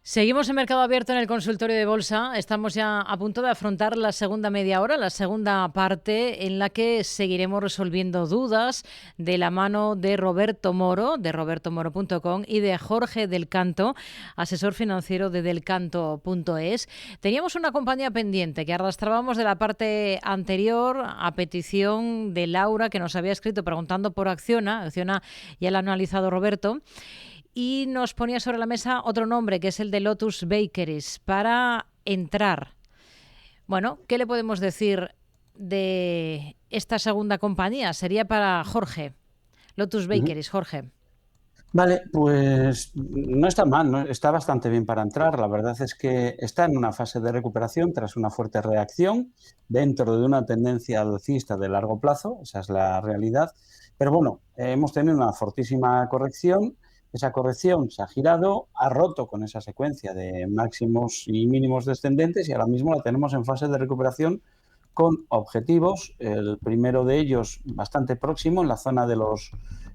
Seguimos en Mercado Abierto en el consultorio de bolsa. Estamos ya a punto de afrontar la segunda media hora, la segunda parte en la que seguiremos resolviendo dudas de la mano de Roberto Moro, de robertomoro.com, y de Jorge Del Canto, asesor financiero de delcanto.es. Teníamos una compañía pendiente que arrastrábamos de la parte anterior a petición de Laura, que nos había escrito preguntando por Acciona. Acciona ya la ha analizado Roberto. Y nos ponía sobre la mesa otro nombre, que es el de Lotus Bakeries, para entrar. Bueno, ¿qué le podemos decir de esta segunda compañía? Sería para Jorge. Lotus Ujú. Bakeries, Jorge. Vale, pues no está mal, ¿no? Está bastante bien para entrar. La verdad es que está en una fase de recuperación tras una fuerte reacción dentro de una tendencia alcista de largo plazo, esa es la realidad. Pero bueno, hemos tenido una fortísima corrección. Esa corrección se ha girado, ha roto con esa secuencia de máximos y mínimos descendentes y ahora mismo la tenemos en fase de recuperación con objetivos. El primero de ellos bastante próximo, en la zona de los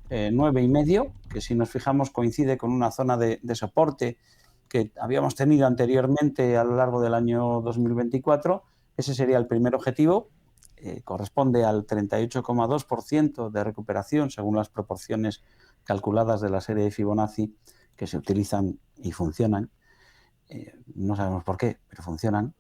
9,5, que si nos fijamos coincide con una zona de soporte que habíamos tenido anteriormente a lo largo del año 2024. Ese sería el primer objetivo. Corresponde al 38,2% de recuperación según las proporciones calculadas de la serie de Fibonacci que se utilizan y funcionan. No sabemos por qué, pero funcionan.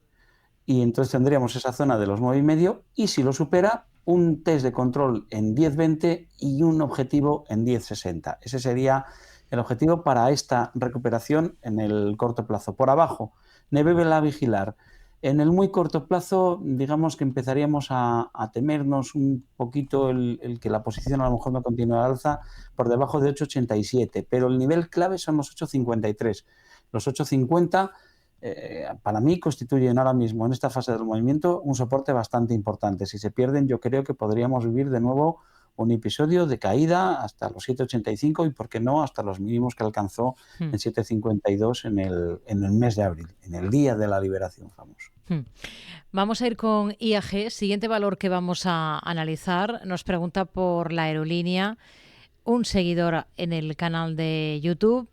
Y entonces tendríamos esa zona de los 9,5 y si lo supera, un test de control en 10,20 y un objetivo en 10,60. Ese sería el objetivo para esta recuperación en el corto plazo. Por abajo, nivel a vigilar. En el muy corto plazo, digamos que empezaríamos a temernos un poquito el que la posición a lo mejor no continúe al alza por debajo de 8,87, pero el nivel clave son los 8,53. Los 8,50 para mí constituyen ahora mismo en esta fase del movimiento un soporte bastante importante. Si se pierden, yo creo que podríamos vivir de nuevo un episodio de caída hasta los 7,85 y, por qué no, hasta los mínimos que alcanzó en 7,52 en el mes de abril, en el día de la liberación famoso. Vamos a ir con IAG. Siguiente valor que vamos a analizar. Nos pregunta por la aerolínea un seguidor en el canal de YouTube,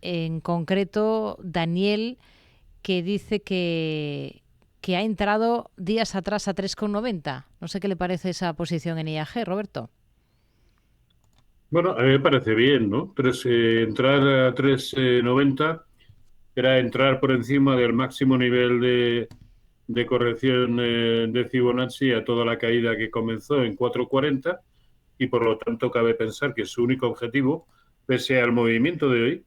en concreto Daniel, que dice que ha entrado días atrás a 3,90. No sé qué le parece esa posición en IAG, Roberto. Bueno, a mí me parece bien, ¿no? Entrar a 3,90 era entrar por encima del máximo nivel de corrección de Fibonacci a toda la caída que comenzó en 4,40 y por lo tanto cabe pensar que su único objetivo, pese al movimiento de hoy,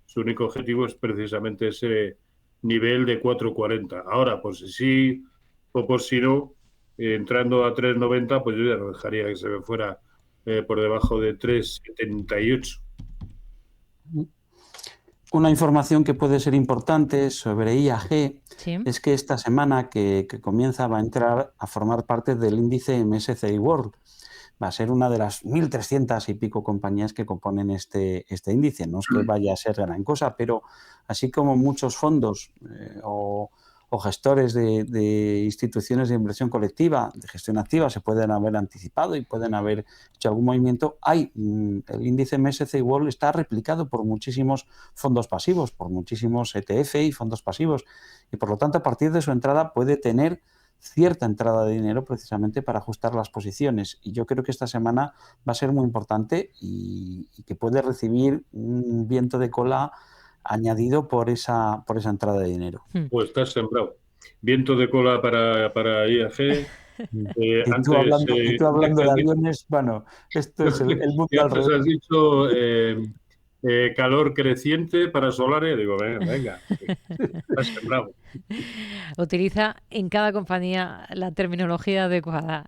su único objetivo es precisamente ese nivel de 4,40. Ahora, por si sí o por si no, entrando a 3,90, pues yo ya no dejaría que se me fuera por debajo de 3,78. Una información que puede ser importante sobre IAG Sí. es que esta semana que comienza va a entrar a formar parte del índice MSCI World. Va a ser una de las 1.300 y pico compañías que componen este índice. No es que vaya a ser gran cosa, pero así como muchos fondos o gestores de instituciones de inversión colectiva, de gestión activa, se pueden haber anticipado y pueden haber hecho algún movimiento, el índice MSCI World está replicado por muchísimos fondos pasivos, por muchísimos ETF y fondos pasivos, y por lo tanto a partir de su entrada puede tener cierta entrada de dinero precisamente para ajustar las posiciones, y yo creo que esta semana va a ser muy importante y que puede recibir un viento de cola añadido por esa entrada de dinero. Pues estás sembrado. Viento de cola para IAG. Y tú hablando de aviones, bueno, esto es el mundo Y al antes revés. has dicho calor creciente para solares. Digo, venga, estás sembrado. Utiliza en cada compañía la terminología adecuada.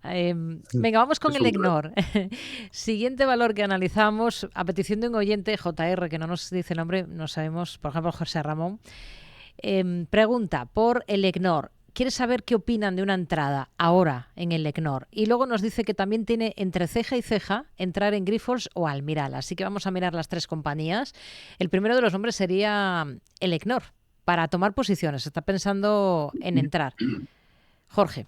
Venga, vamos con Es el un crack. EGNOR. Siguiente valor que analizamos, a petición de un oyente, JR, que no nos dice el nombre, no sabemos, por ejemplo, José Ramón, pregunta por el EGNOR. Quiere saber qué opinan de una entrada ahora en el EGNOR. Y luego nos dice que también tiene entre ceja y ceja entrar en Grifols o Almiral. Así que vamos a mirar las tres compañías. El primero de los nombres sería el EGNOR, para tomar posiciones. Está pensando en entrar. Jorge.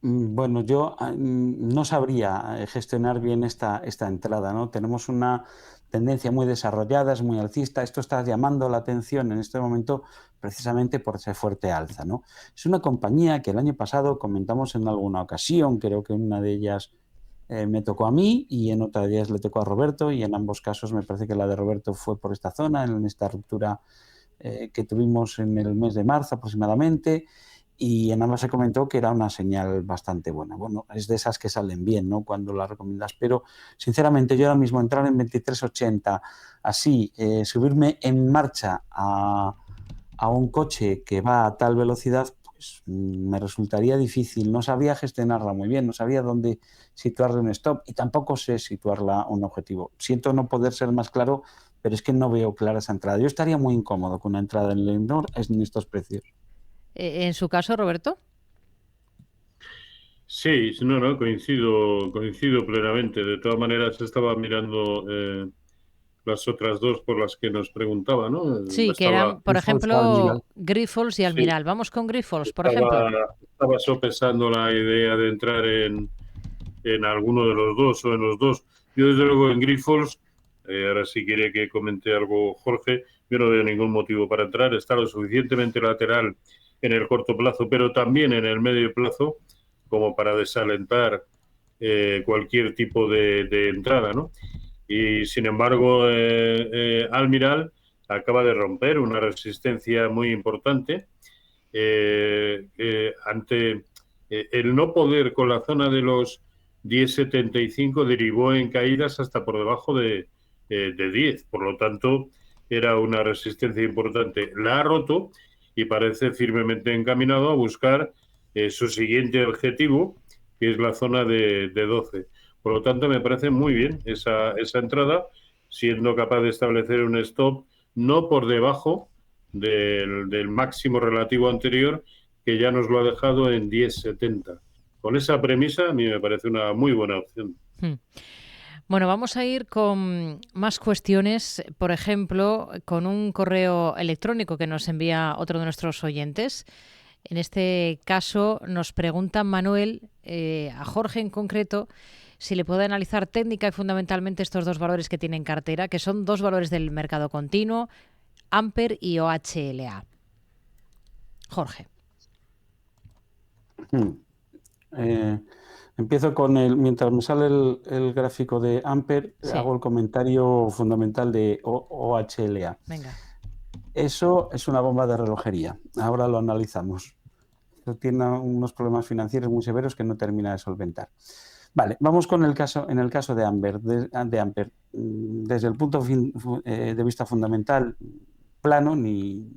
Bueno, yo no sabría gestionar bien esta entrada, ¿no? Tenemos una tendencia muy desarrollada, es muy alcista. Esto está llamando la atención en este momento precisamente por ese fuerte alza, ¿no? Es una compañía que el año pasado comentamos en alguna ocasión, creo que en una de ellas me tocó a mí y en otra de ellas le tocó a Roberto, y en ambos casos me parece que la de Roberto fue por esta zona, en esta ruptura que tuvimos en el mes de marzo aproximadamente, y en ambas se comentó que era una señal bastante buena. Bueno, es de esas que salen bien, ¿no?, cuando las recomiendas, pero sinceramente yo ahora mismo entrar en 23,80 así, subirme en marcha a un coche que va a tal velocidad, pues me resultaría difícil. No sabría gestionarla muy bien, no sabría dónde situarle un stop y tampoco sé situarla un objetivo. Siento no poder ser más claro, pero es que no veo clara esa entrada. Yo estaría muy incómodo con una entrada en el Elecnor en estos precios. En su caso, Roberto. Sí, no, no, coincido plenamente. De todas maneras, estaba mirando las otras dos por las que nos preguntaba, ¿no? Sí, que Estaba, eran, por ejemplo, Almiral. Grifols y sí, Almiral. Vamos con Grifols, por ejemplo. estaba sopesando la idea de entrar en alguno de los dos o en los dos. Yo, desde luego, en Grifols, ahora si quiere que comente algo Jorge, yo no veo ningún motivo para entrar. Está lo suficientemente lateral en el corto plazo, pero también en el medio plazo, como para desalentar cualquier tipo de entrada, ¿no? Y sin embargo, Almiral acaba de romper una resistencia muy importante ante el no poder con la zona de los 10,75 derivó en caídas hasta por debajo de 10. Por lo tanto, era una resistencia importante. La ha roto y parece firmemente encaminado a buscar su siguiente objetivo, que es la zona de 12. Por lo tanto, me parece muy bien esa entrada, siendo capaz de establecer un stop no por debajo del máximo relativo anterior, que ya nos lo ha dejado en 10,70. Con esa premisa, a mí me parece una muy buena opción. Hmm. Bueno, vamos a ir con más cuestiones, por ejemplo, con un correo electrónico que nos envía otro de nuestros oyentes. En este caso nos pregunta Manuel, a Jorge en concreto, si le puede analizar técnica y fundamentalmente estos dos valores que tiene en cartera, que son dos valores del mercado continuo, Amper y OHLA. Jorge. Eh, Empiezo con mientras me sale el gráfico de Amper, Sí, hago el comentario fundamental de OHLA. venga. Eso es una bomba de relojería. Ahora lo analizamos. Tiene unos problemas financieros muy severos que no termina de solventar. Vale, vamos con en el caso de Amper. Desde el punto de vista fundamental, plano, ni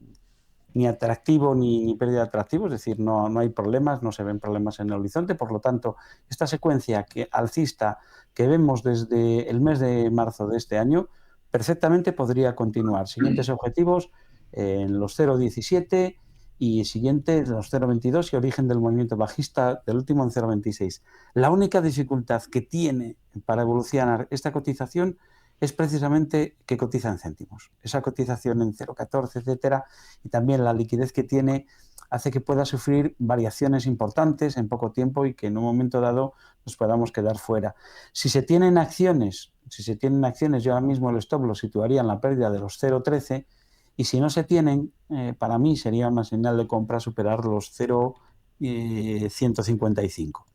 atractivo ni pérdida de atractivo, es decir, no hay problemas, no se ven problemas en el horizonte. Por lo tanto, esta secuencia alcista que vemos desde el mes de marzo de este año perfectamente podría continuar. Siguientes objetivos en los 0,17 y siguiente los 0,22 y origen del movimiento bajista del último en 0,26. La única dificultad que tiene para evolucionar esta cotización es precisamente que cotiza en céntimos. Esa cotización en 0,14, etcétera, y también la liquidez que tiene hace que pueda sufrir variaciones importantes en poco tiempo y que en un momento dado nos podamos quedar fuera. Si se tienen acciones, yo ahora mismo el stop lo situaría en la pérdida de los 0,13, y si no se tienen, para mí sería una señal de compra superar los 0,155.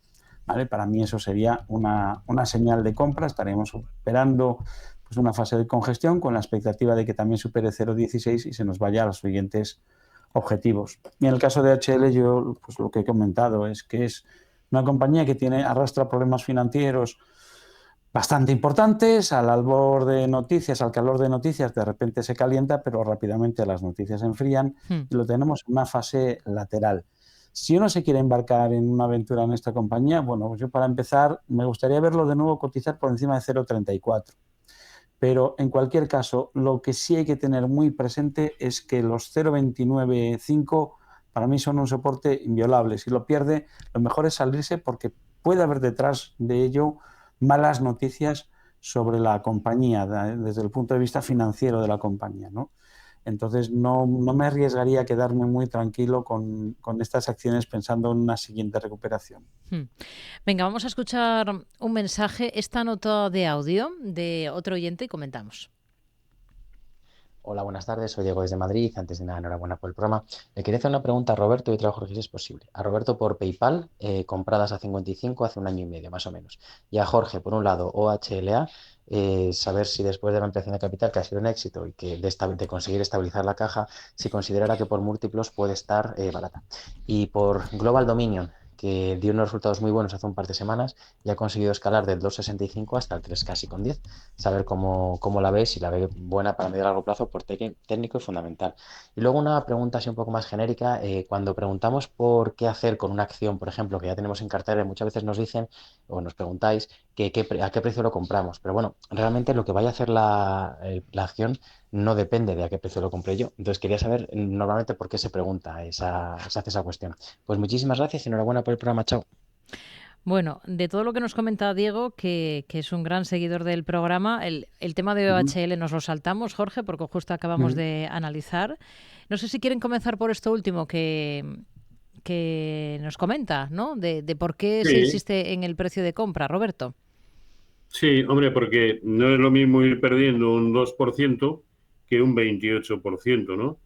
¿Vale? Para mí eso sería una señal de compra. Estaremos esperando pues una fase de congestión con la expectativa de que también supere 0,16 y se nos vaya a los siguientes objetivos. Y en el caso de HL, yo pues lo que he comentado es que es una compañía que arrastra problemas financieros bastante importantes. Al albor de noticias, al calor de noticias, de repente se calienta, pero rápidamente las noticias se enfrían y lo tenemos en una fase lateral. Si uno se quiere embarcar en una aventura en esta compañía, bueno, pues yo para empezar me gustaría verlo de nuevo cotizar por encima de 0,34. Pero en cualquier caso, lo que sí hay que tener muy presente es que los 0,295 para mí son un soporte inviolable. Si lo pierde, lo mejor es salirse porque puede haber detrás de ello malas noticias sobre la compañía, desde el punto de vista financiero de la compañía, ¿no? Entonces no me arriesgaría a quedarme muy tranquilo con estas acciones pensando en una siguiente recuperación. Venga, vamos a escuchar un mensaje, esta nota de audio de otro oyente y comentamos. Hola, buenas tardes. Soy Diego desde Madrid. Antes de nada, enhorabuena por el programa. Le quería hacer una pregunta a Roberto y otra a Jorge, si es posible. A Roberto por PayPal, compradas a 55 hace un año y medio, más o menos. Y a Jorge, por un lado, OHLA, saber si después de la ampliación de capital, que ha sido un éxito y que de conseguir estabilizar la caja, si considerara que por múltiplos puede estar barata. Y por Global Dominion, que dio unos resultados muy buenos hace un par de semanas y ha conseguido escalar del 2,65 hasta el 3 casi con 10. Saber cómo la ve, si la ve buena para medio y largo plazo por técnico y fundamental. Y luego una pregunta así un poco más genérica. Cuando preguntamos por qué hacer con una acción, por ejemplo, que ya tenemos en cartera, muchas veces nos dicen o nos preguntáis a qué precio lo compramos. Pero bueno, realmente lo que vaya a hacer la acción no depende de a qué precio lo compré yo. Entonces quería saber normalmente por qué se pregunta, se hace esa cuestión. Pues muchísimas gracias y enhorabuena por el programa. Chao. Bueno, de todo lo que nos comenta Diego, que es un gran seguidor del programa, el tema de OHL nos lo saltamos, Jorge, porque justo acabamos de analizar. No sé si quieren comenzar por esto último que nos comenta, ¿no? De por qué se Sí, insiste en el precio de compra, Roberto. sí, hombre, porque no es lo mismo ir perdiendo un 2% que un 28%, ¿no?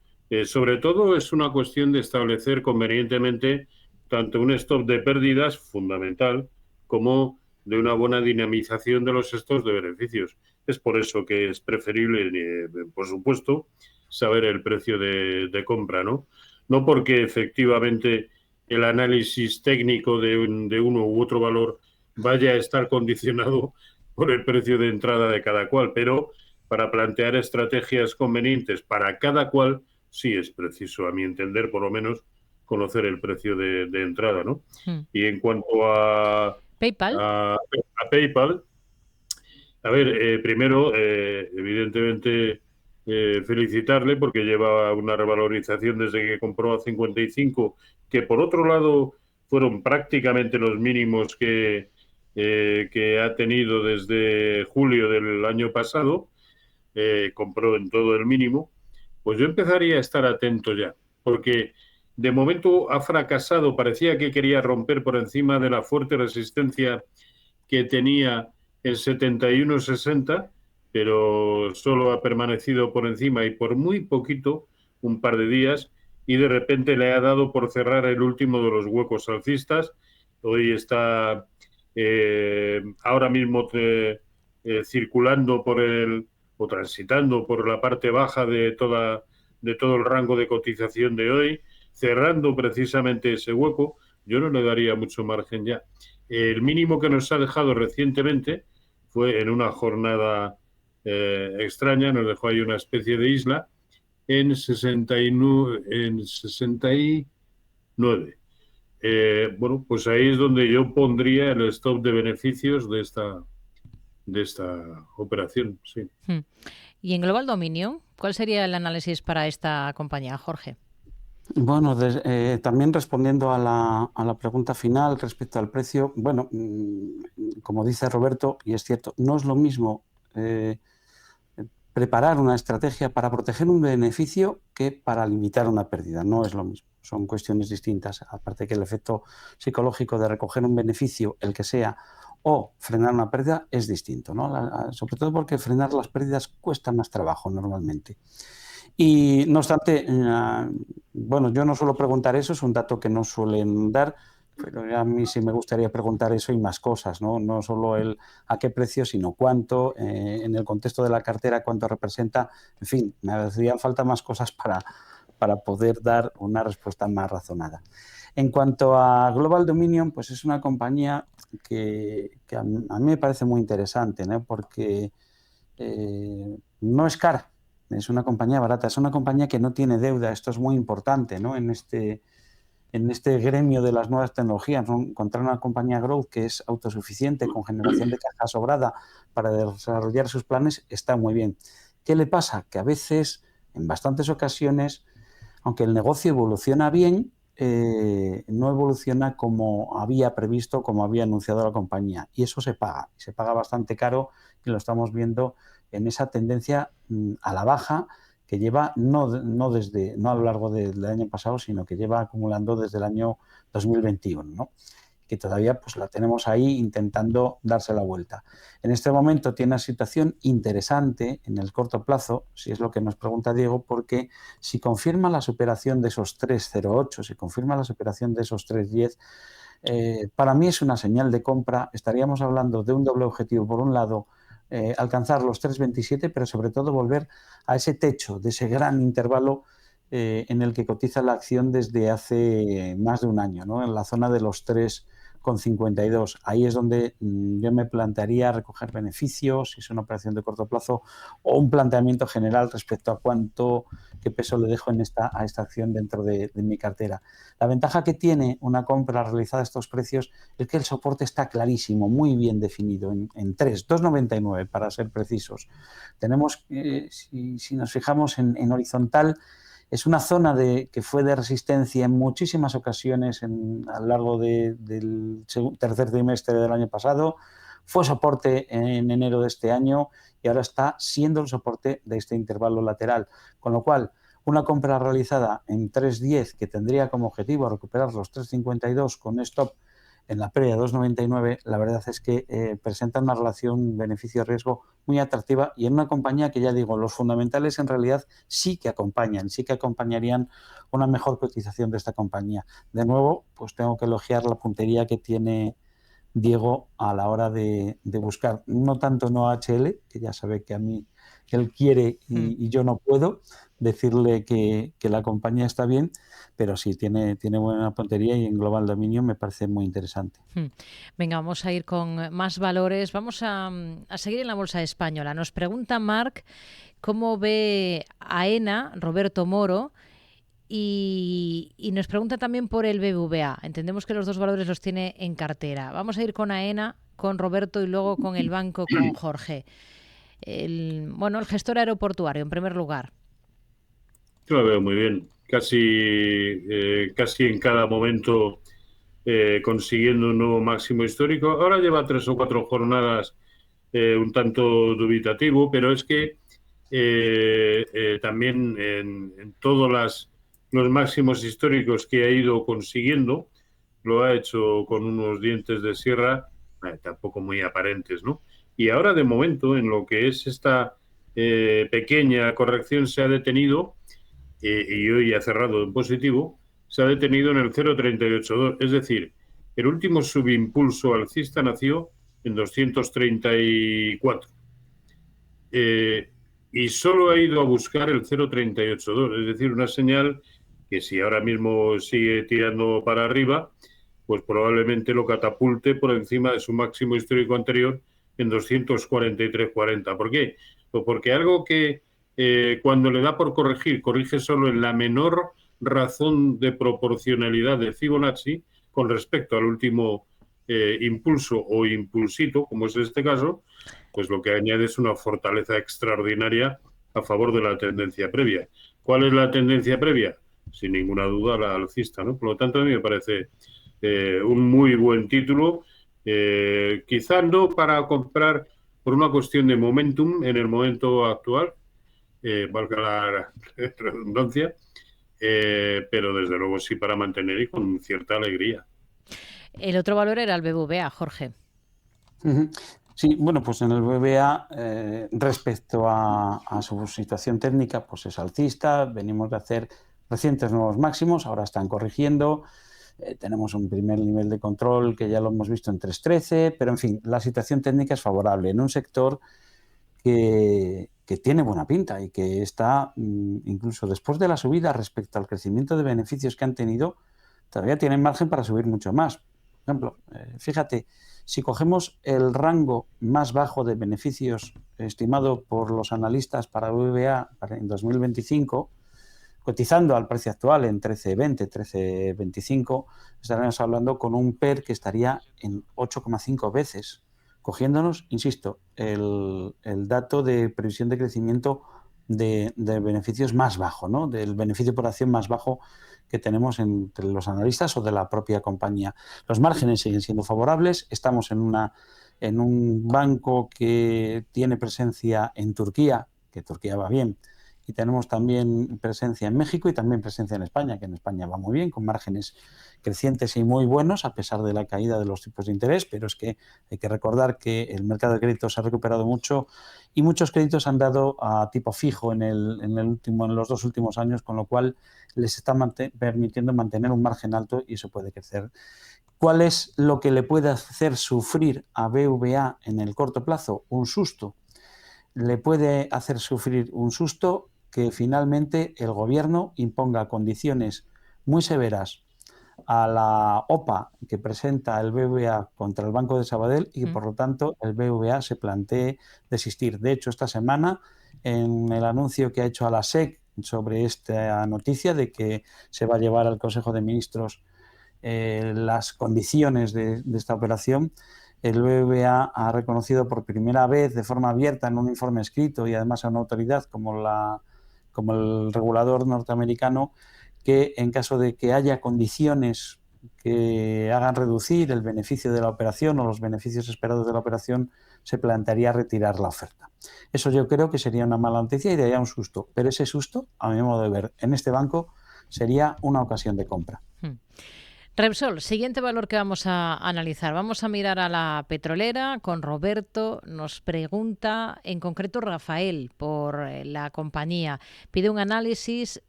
Sobre todo es una cuestión de establecer convenientemente tanto un stop de pérdidas fundamental como de una buena dinamización de los stops de beneficios. Es por eso que es preferible, por supuesto, saber el precio de compra, ¿no? No porque efectivamente el análisis técnico de uno u otro valor vaya a estar condicionado por el precio de entrada de cada cual, pero para plantear estrategias convenientes para cada cual, sí es preciso, a mi entender, por lo menos, conocer el precio de entrada, ¿no? Y en cuanto a PayPal. PayPal, a ver, primero, evidentemente, felicitarle porque lleva una revalorización desde que compró a 55, que por otro lado fueron prácticamente los mínimos que ha tenido desde julio del año pasado. Compró en todo el mínimo. Pues yo empezaría a estar atento ya, porque de momento ha fracasado, parecía que quería romper por encima de la fuerte resistencia que tenía en 71,60, pero solo ha permanecido por encima y por muy poquito, un par de días, y de repente le ha dado por cerrar el último de los huecos alcistas. Hoy está ahora mismo circulando o transitando por la parte baja de todo el rango de cotización de hoy, cerrando precisamente ese hueco. Yo no le daría mucho margen ya. El mínimo que nos ha dejado recientemente fue en una jornada extraña, nos dejó ahí una especie de isla en 69. Bueno, pues ahí es donde yo pondría el stop de beneficios de esta operación, sí. Y en Global Dominion, ¿cuál sería el análisis para esta compañía, Jorge? Bueno, también respondiendo a la pregunta final respecto al precio, bueno, como dice Roberto, y es cierto, no es lo mismo preparar una estrategia para proteger un beneficio que para limitar una pérdida, no es lo mismo, son cuestiones distintas, aparte que el efecto psicológico de recoger un beneficio, el que sea, o frenar una pérdida es distinto, ¿no? Sobre todo porque frenar las pérdidas cuesta más trabajo normalmente. Y no obstante, bueno, yo no suelo preguntar eso, es un dato que no suelen dar, pero a mí sí me gustaría preguntar eso y más cosas, ¿no? No solo el a qué precio, sino cuánto, en el contexto de la cartera, cuánto representa. En fin, me hacían falta más cosas para poder dar una respuesta más razonada. En cuanto a Global Dominion, pues es una compañía que a mí me parece muy interesante, ¿no? Porque no es cara. Es una compañía barata, es una compañía que no tiene deuda. Esto es muy importante, ¿no? En este gremio de las nuevas tecnologías, ¿no? Encontrar una compañía growth que es autosuficiente, con generación de caja sobrada para desarrollar sus planes, está muy bien. ¿Qué le pasa? Que a veces, en bastantes ocasiones, aunque el negocio evoluciona bien, no evoluciona como había previsto, como había anunciado la compañía. Y eso se paga bastante caro y lo estamos viendo en esa tendencia a la baja que lleva no a lo largo del año pasado, sino que lleva acumulando desde el año 2021, ¿no? Que todavía pues la tenemos ahí intentando darse la vuelta. En este momento tiene una situación interesante en el corto plazo, si es lo que nos pregunta Diego, porque si confirma la superación de esos 3,08, si confirma la superación de esos 3,10, para mí es una señal de compra. Estaríamos hablando de un doble objetivo. Por un lado, alcanzar los 3,27, pero sobre todo volver a ese techo, de ese gran intervalo en el que cotiza la acción desde hace más de un año, ¿no? En la zona de los 3,52. Ahí es donde yo me plantearía recoger beneficios, si es una operación de corto plazo, o un planteamiento general respecto a qué peso le dejo a esta acción dentro de mi cartera. La ventaja que tiene una compra realizada a estos precios es que el soporte está clarísimo, muy bien definido, en 2,99 para ser precisos. Tenemos, si nos fijamos en horizontal, es una zona que fue de resistencia en muchísimas ocasiones a lo largo del tercer trimestre del año pasado, fue soporte en enero de este año y ahora está siendo el soporte de este intervalo lateral, con lo cual una compra realizada en 3,10 que tendría como objetivo recuperar los 3,52 con stop en la pérdida de 2,99, la verdad es que presenta una relación beneficio-riesgo muy atractiva y en una compañía que, ya digo, los fundamentales en realidad sí que acompañarían una mejor cotización de esta compañía. De nuevo, pues tengo que elogiar la puntería que tiene Diego a la hora de buscar, no tanto no HL, que ya sabe que a mí él quiere y yo no puedo decirle que la compañía está bien, pero sí tiene buena puntería y en Global Dominion me parece muy interesante. Venga, vamos a ir con más valores. Vamos a seguir en la bolsa española. Nos pregunta Marc cómo ve AENA, Roberto Moro, y nos pregunta también por el BBVA. Entendemos que los dos valores los tiene en cartera. Vamos a ir con AENA, con Roberto y luego con el banco, con Jorge. El gestor aeroportuario, en primer lugar. Yo lo veo muy bien. Casi en cada momento consiguiendo un nuevo máximo histórico. Ahora lleva 3 o 4 jornadas un tanto dubitativo, pero es que también en todos los máximos históricos que ha ido consiguiendo, lo ha hecho con unos dientes de sierra tampoco muy aparentes, ¿no? Y ahora, de momento, en lo que es esta pequeña corrección, se ha detenido, y hoy ha cerrado en positivo, se ha detenido en el 0,382. Es decir, el último subimpulso alcista nació en 234. Y solo ha ido a buscar el 0,382, es decir, una señal que si ahora mismo sigue tirando para arriba, pues probablemente lo catapulte por encima de su máximo histórico anterior en 243,40. ¿Por qué? Pues porque algo que cuando le da por corregir, corrige solo en la menor razón de proporcionalidad de Fibonacci con respecto al último impulso o impulsito, como es este caso, pues lo que añade es una fortaleza extraordinaria a favor de la tendencia previa. ¿Cuál es la tendencia previa? Sin ninguna duda la alcista, ¿no? Por lo tanto, a mí me parece un muy buen título, quizá no para comprar por una cuestión de momentum en el momento actual, valga la redundancia, pero desde luego sí para mantener y con cierta alegría. El otro valor era el BBVA, Jorge. Sí, bueno, pues en el BBVA, respecto a su situación técnica, pues es alcista. Venimos de hacer recientes nuevos máximos, ahora están corrigiendo. Tenemos un primer nivel de control que ya lo hemos visto en 3,13, pero en fin, la situación técnica es favorable en un sector que tiene buena pinta y que está, incluso después de la subida respecto al crecimiento de beneficios que han tenido, todavía tienen margen para subir mucho más. Por ejemplo, fíjate, si cogemos el rango más bajo de beneficios estimado por los analistas para BBVA en 2025, cotizando al precio actual en 13,20, 13,25, estaremos hablando con un PER que estaría en 8,5 veces, cogiéndonos, insisto, el dato de previsión de crecimiento de beneficios más bajo, ¿no? Del beneficio por acción más bajo que tenemos entre los analistas o de la propia compañía. Los márgenes siguen siendo favorables. Estamos en un banco que tiene presencia en Turquía, que Turquía va bien, y tenemos también presencia en México y también presencia en España, que en España va muy bien, con márgenes crecientes y muy buenos a pesar de la caída de los tipos de interés, pero es que hay que recordar que el mercado de créditos se ha recuperado mucho y muchos créditos han dado a tipo fijo en los 2 últimos años, con lo cual les está permitiendo mantener un margen alto y eso puede crecer. ¿Cuál es lo que le puede hacer sufrir a BVA en el corto plazo? Un susto. Le puede hacer sufrir un susto que finalmente el gobierno imponga condiciones muy severas a la OPA que presenta el BVA contra el Banco de Sabadell y que por lo tanto el BVA se plantee desistir. De hecho, esta semana, en el anuncio que ha hecho a la SEC sobre esta noticia de que se va a llevar al Consejo de Ministros las condiciones de esta operación, el BBVA ha reconocido por primera vez de forma abierta en un informe escrito y además a una autoridad como el regulador norteamericano que en caso de que haya condiciones que hagan reducir el beneficio de la operación o los beneficios esperados de la operación, se plantearía retirar la oferta. Eso yo creo que sería una mala noticia y daría un susto, pero ese susto, a mi modo de ver, en este banco sería una ocasión de compra. Repsol, siguiente valor que vamos a analizar. Vamos a mirar a la petrolera con Roberto. Nos pregunta, en concreto Rafael, por la compañía. Pide un análisis,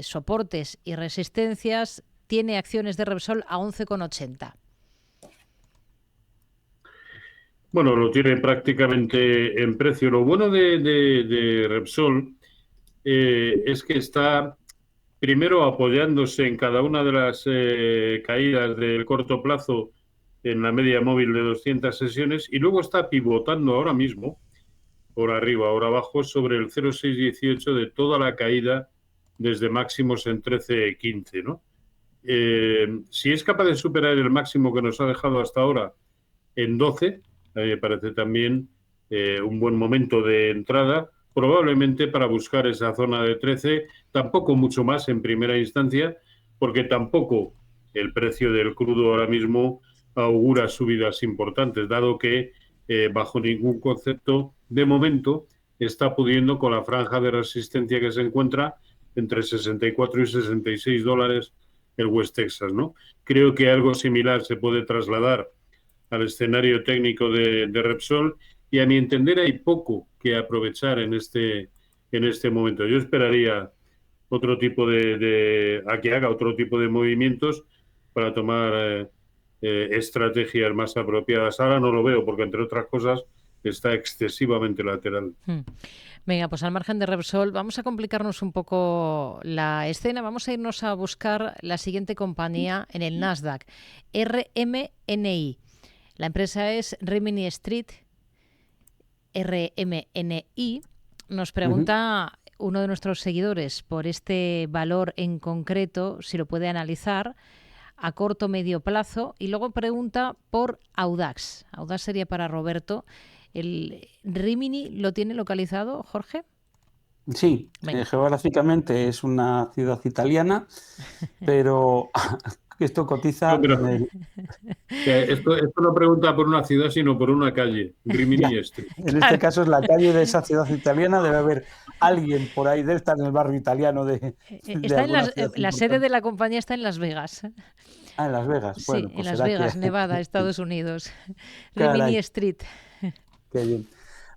soportes y resistencias. Tiene acciones de Repsol a 11,80. Bueno, lo tiene prácticamente en precio. Lo bueno de Repsol es que está primero apoyándose en cada una de las caídas del corto plazo en la media móvil de 200 sesiones y luego está pivotando ahora mismo, por arriba, ahora abajo, sobre el 0,618 de toda la caída desde máximos en 13,15, ¿no? Si es capaz de superar el máximo que nos ha dejado hasta ahora en 12, me parece también un buen momento de entrada, probablemente para buscar esa zona de 13, tampoco mucho más en primera instancia, porque tampoco el precio del crudo ahora mismo augura subidas importantes, dado que bajo ningún concepto, de momento, está pudiendo con la franja de resistencia que se encuentra entre 64 y 66 dólares el West Texas, ¿no? Creo que algo similar se puede trasladar al escenario técnico de Repsol y a mi entender hay poco que aprovechar en este momento. Yo esperaría otro tipo a que haga otro tipo de movimientos para tomar estrategias más apropiadas. Ahora no lo veo porque, entre otras cosas, está excesivamente lateral. Venga, pues al margen de Repsol, vamos a complicarnos un poco la escena. Vamos a irnos a buscar la siguiente compañía en el Nasdaq, RMNI. La empresa es Rimini Street, RMNI. Nos pregunta uno de nuestros seguidores por este valor en concreto, si lo puede analizar a corto o medio plazo, y luego pregunta por Audax. Audax sería para Roberto. ¿El Rimini lo tiene localizado, Jorge? Sí, geográficamente es una ciudad italiana, pero esto cotiza... No, pero esto no pregunta por una ciudad, sino por una calle, Rimini Street. En este caso es la calle de esa ciudad italiana, debe haber alguien por ahí, debe estar en el barrio italiano está en la sede de la compañía está en Las Vegas. Ah, en Las Vegas. Bueno, sí, pues en Las Vegas, Nevada, Estados Unidos. Rimini Street. Qué bien.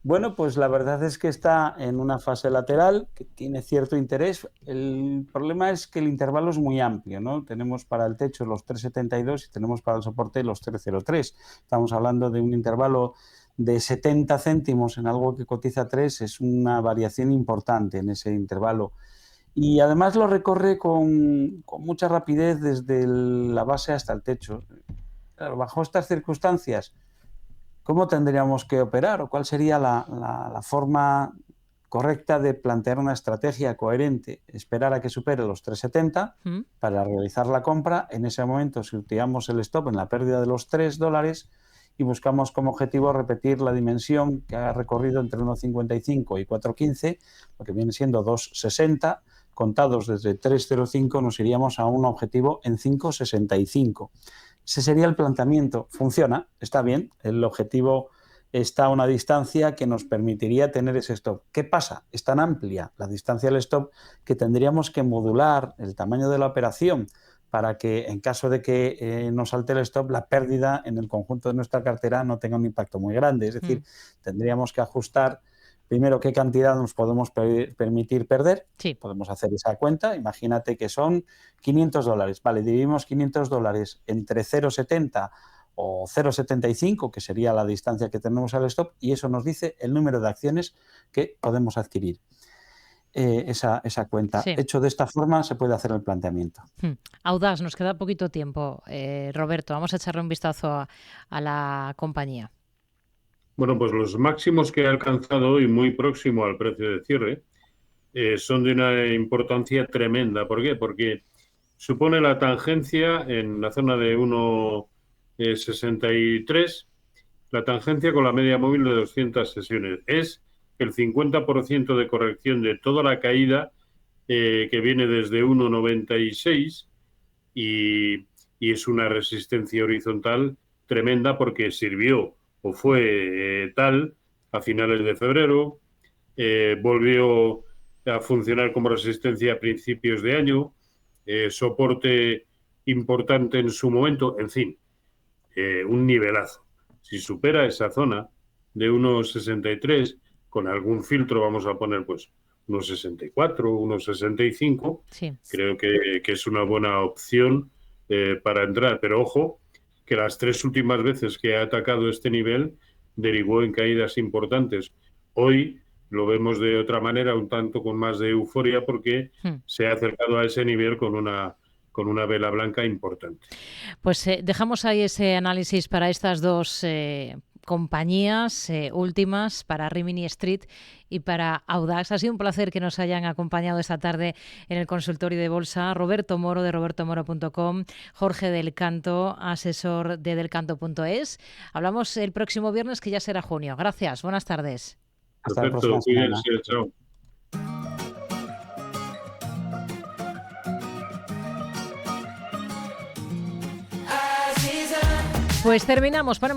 Bueno, pues la verdad es que está en una fase lateral que tiene cierto interés. El problema es que el intervalo es muy amplio, ¿no? Tenemos para el techo los 3,72 y tenemos para el soporte los 3,03. Estamos hablando de un intervalo de 70 céntimos en algo que cotiza 3, es una variación importante en ese intervalo. Y además lo recorre con mucha rapidez desde la base hasta el techo. Claro, bajo estas circunstancias, ¿cómo tendríamos que operar o cuál sería la forma correcta de plantear una estrategia coherente? Esperar a que supere los 3,70 para realizar la compra. En ese momento, si utilizamos el stop en la pérdida de los $3 y buscamos como objetivo repetir la dimensión que ha recorrido entre 1,55 y 4,15, lo que viene siendo 2,60, contados desde 3,05 nos iríamos a un objetivo en 5,65. Ese sería el planteamiento. Funciona, está bien. El objetivo está a una distancia que nos permitiría tener ese stop. ¿Qué pasa? Es tan amplia la distancia del stop que tendríamos que modular el tamaño de la operación para que en caso de que nos salte el stop, la pérdida en el conjunto de nuestra cartera no tenga un impacto muy grande. Es decir, tendríamos que ajustar primero qué cantidad nos podemos permitir perder. Sí. Podemos hacer esa cuenta. Imagínate que son $500. Vale, dividimos $500 entre 0,70 o 0,75, que sería la distancia que tenemos al stop, y eso nos dice el número de acciones que podemos adquirir. Esa cuenta. Sí. Hecho de esta forma se puede hacer el planteamiento. Audax, nos queda poquito tiempo. Roberto, vamos a echarle un vistazo a la compañía. Bueno, pues los máximos que ha alcanzado hoy, muy próximo al precio de cierre, son de una importancia tremenda. ¿Por qué? Porque supone la tangencia en la zona de 1,63, la tangencia con la media móvil de 200 sesiones. Es el 50% de corrección de toda la caída que viene desde 1,96 y es una resistencia horizontal tremenda porque sirvió o fue tal a finales de febrero, volvió a funcionar como resistencia a principios de año, soporte importante en su momento, en fin, un nivelazo. Si supera esa zona de 1,63, con algún filtro vamos a poner pues 1,64, 1,65, sí, creo que es una buena opción para entrar, pero ojo, que las 3 últimas veces que ha atacado este nivel derivó en caídas importantes. Hoy lo vemos de otra manera, un tanto con más de euforia, porque se ha acercado a ese nivel con una vela blanca importante. Pues dejamos ahí ese análisis para estas dos compañías últimas, para Rimini Street y para Audax. Ha sido un placer que nos hayan acompañado esta tarde en el consultorio de bolsa. Roberto Moro, de robertomoro.com, Jorge del Canto, asesor de delcanto.es. Hablamos el próximo viernes, que ya será junio. Gracias, buenas tardes. Hasta la próxima semana. Chao. Pues terminamos.